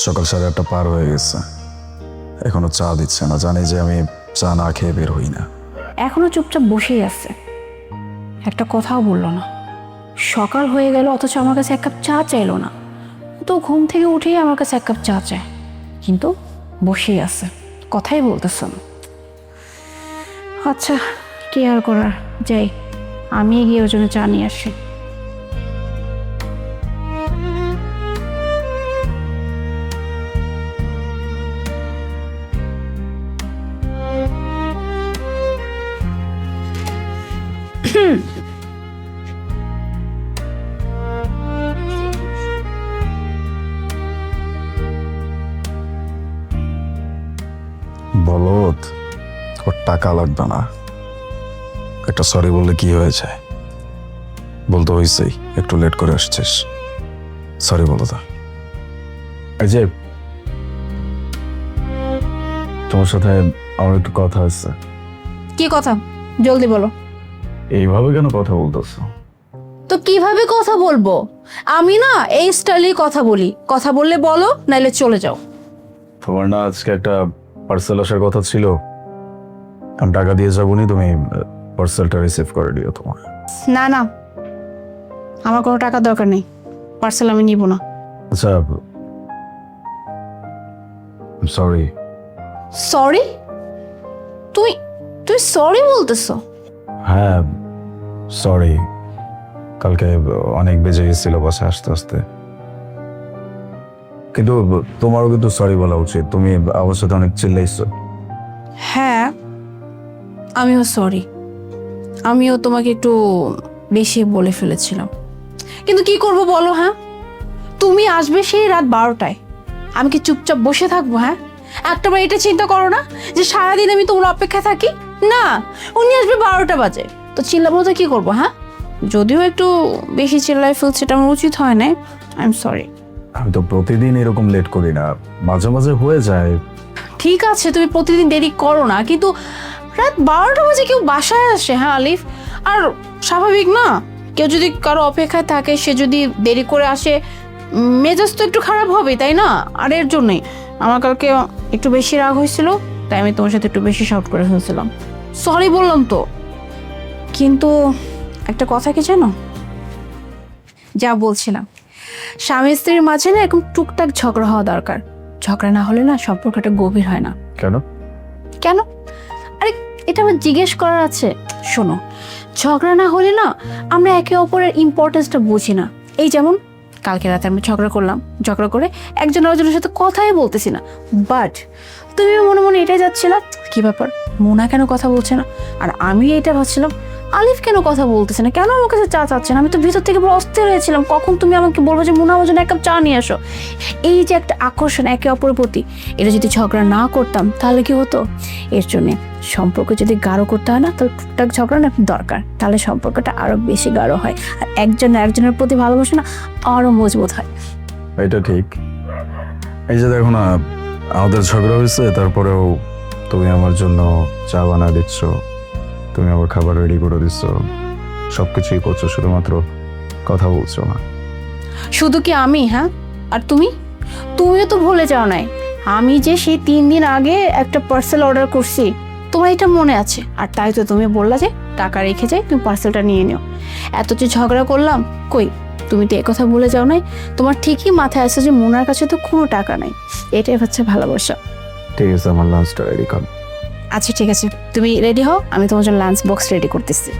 সকাল 8:30 পার হয়ে গেছে, এখনো চা দিচ্ছে না। জানি যে আমি চা না খেয়ে বের হই না। এখনো চুপচাপ বসেই আছে, একটা কথাও বললো না। সকাল হয়ে গেল অথচ আমার কাছে এক কাপ চা চাইলো না। তো ঘুম থেকে উঠেই আমার কাছে এক কাপ চা চায়, কিন্তু বসেই আছে, কথাই বলতেছে না। আচ্ছা, কি আর করার, যাই আমি গিয়ে ওর জন্য চা নিয়ে আসি। বলদ, ওর টাকা লাগবে না, একটা সরি বললে কি হয়েছে? বলতে হয়েছেই, একটু লেট করে আসছিস, সরি বলো। তা এই যে তোমার সাথে আমার একটু কথা আছে। কি কথা? জলদি বলো। এইভাবে কেন কথা বলতেছো? তো কিভাবে কথা বলবো? আমি না এই স্টাইলেই কথা বলি, কথা বললে বলো, নাইলে চলে যাও। তোমার না আজকে একটা পার্সেল আসার কথা ছিল, আমি টাকা দিয়ে যাবনি, তুমি পার্সেলটা রিসিভ করে দিও তোমার। না না, আমার কোনো টাকা দরকার নেই, পার্সেল আমি নিব না। আচ্ছা, সরি। সরি? তুই তুই সরি বলতেছো? হ্যাঁ সরি, কালকে অনেক বেজে গেছিল বাসে আসতে আসতে, কিন্তু তোমারও কিন্তু সরি বলা উচিত, তুমি আমার সাথে অনেক চিল্লাইছো। হ্যাঁ, আমিও সরি, আমিও তোমাকে একটু বেশি বলে ফেলেছিলাম, কিন্তু কি করব বলো? হ্যাঁ, তুমি আসবে সেই রাত 12টায়, আমি কি চুপচাপ বসে থাকবো? হ্যাঁ, একটাবার এটা চিন্তা করো না যে সারাদিন আমি তোমার অপেক্ষায় থাকি? না, উনি আসবে 12টা বাজে, তো চিল্লাবো তো কি করবো? হ্যাঁ, যদিও একটু বেশি চিল্লাই ফেলছে, এটা আমার উচিত হয় না, আই এম সরি। আমি তো প্রতিদিন এরকম লেট করি না, মাঝে মাঝে হয়ে যায়। ঠিক আছে, তুমি প্রতিদিন দেরি করো না, কিন্তু রাত 12টা বাজে কেউ বাসায় আসে? হ্যাঁ আলিফ, আর স্বাভাবিক না, কেউ যদি কারো অপেক্ষায় থাকে, সে যদি দেরি করে আসে, মেজাজ তো একটু খারাপ হবে, তাই না? আর এর জন্যই আমার কালকে একটু বেশি রাগ হয়েছিল, তাই আমি তোমার সাথে একটু বেশি শাউট করে ফেলছিলাম। সরি বললাম তো, কিন্তু একটা কথা কি জানো, যা বলছিলাম, স্বামী স্ত্রীর মাঝে না এরকম টুকটাক ঝগড়া হওয়া দরকার। ঝগড়া না হলে না সম্পর্কটা গভীর হয় না। কেন? কেন? আরে এটা আমার জিজ্ঞেস করার আছে? শোনো, ঝগড়া না হলে না আমরা একে অপরের ইম্পর্টেন্সটা বুঝি না। এই যেমন কালকে রাতে আমরা ঝগড়া করলাম, ঝগড়া করে একজন আরেকজনের সাথে কথাই বলতেছি না, বাট তুমি মনে মনে এটাই যাচ্ছিলা, কি ব্যাপার, মোনা কেন কথা বলছে না? আর আমি এটা ভাবছিলাম, আলিফ কেন কথা বলতেছে না, কেন আমার কাছে চা চাচ্ছে না? আমি তো ভিতর থেকে পুরো অস্থির হয়েছিলাম, কখন তুমি আমাকে বলবো যে মোনা আমার জন্য এক কাপ চা নিয়ে আসো। এই যে একটা আকর্ষণ একে অপরের প্রতি, এটা যদি ঝগড়া না করতাম তাহলে কি হতো? এর জন্যে সম্পর্ক যদি গাঢ় করতে হয় না, তাহলে টুকটাক ঝগড়া না দরকার, তাহলে সম্পর্কটা আরো বেশি গাঢ় হয়, আর একজন একজনের প্রতি ভালোবাসা না আরো মজবুত হয়। এটা ঠিক। এই যে দেখো না, আমাদের ঝগড়া হয়েছে, তারপরেও তুমি আমার জন্য চা বানা দিচ্ছ, তুমি আমার খাবার রেডি করে দিচ্ছ, সবকিছুই করছো, শুধুমাত্র কথা বলছো না। শুধু কি আমি? হ্যাঁ, আর তুমিও তো ভুলে যাও নাই, আমি যে সেই 3 দিন আগে একটা পার্সেল অর্ডার করছি, তোমার এটা মনে আছে? আর তাই তো তুমি বললা যে টাকা রেখে যাই, তুমি পার্সেলটা নিয়ে নিও। এত যে ঝগড়া করলাম, কই তুমি তো কথা ভুলে যাও নাই? তোমার ঠিকই মাথায় আসছে যে মোনার কাছে তো কোনো টাকা নাই, এটাই হচ্ছে ভালোবাসা। ঠিক আছে, আমার লাঞ্চটা রেডি কর। আচ্ছা ঠিক আছে, তুমি রেডি হও, আমি তোমার জন্য লাঞ্চ বক্স রেডি করতেছি।